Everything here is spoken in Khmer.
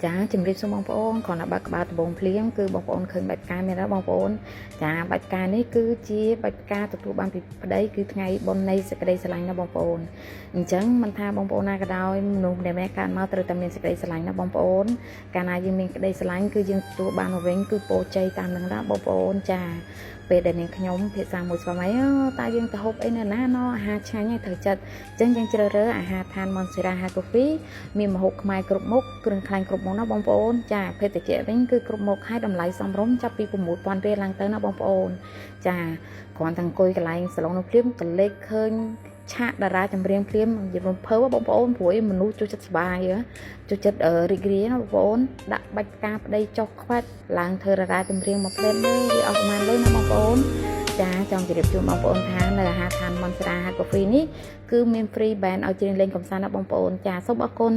ចាជំរាបសួរបងប្អូនគ្រាន់តែបើកក្បាលដំបងភ្លៀងគឺបងប្អូនឃើញបាច់ផ្កាមានហើយបងប្អូនចាបាច់ផ្កានេះគឺជាបាច់ផ្កាទទួលបានពីប្តីគឺថ្ងៃបុណ្យនៃសេចក្តីស្រឡាញ់ណាបងប្អូនអញ្ចឹងមិនថាបងប្អូនណាក៏ដោយមនុស្សម្នាក់ៗកើតមកត្រូវតែមានសេចក្តីស្រឡាញ់ណាបងប្អូនកាលណាយើងមានក្តីស្រឡាញ់គឺយើងទទួលបានមកវិញគឺពរជ័យតាមនឹងណាបងប្អូនចាពេលដែលនាងខ្ញុំភាសាមួយស្វាមីតើយើងទៅហូបអីនៅណាណអាហារឆ្ងាញ់ហើយត្រូវចិត្តអញ្ចឹងយើងជ្រើសរើសអាហារឋាន Montserrat High Coffee មានម្ហូបខ្មែរគ្រប់មុខគ្រឿងខ្លាញ់គ្រប់មុខណាបងប្អូនចាភេទជ្ជៈវិញគឺគ្រប់មុខហើយតម្លៃសមរម្យចាប់ពី 6,000 រៀលឡើងទៅណាបងប្អូនចាគ្រាន់តែអង្គុយកន្លែងសាឡុងនោះភ្លាមក៏លេចឃើញឆាកតារាចម្រៀងភ្លាមនិយាយរំភើបបងប្អូនព្រោះមនុស្សចូលចិត្តសប្បាយចូលចិត្តរីករាយណាបងប្អូនដាក់បាច់ផ្កាប្តីចុះខ្វាត់ឡើងធ្វើតារាចម្រៀងមកភ្លាមនេះវាអស់ប្រហែលលុយណាបងប្អូនចាចង់ជម្រាបជូនបងប្អូនថានៅអាហារឋាន Montserrat High Coffee នេះគឺមាន free band ឲ្យច្រៀងលេងកម្សាន្តណាបងប្អូនចាសូមអរគុណ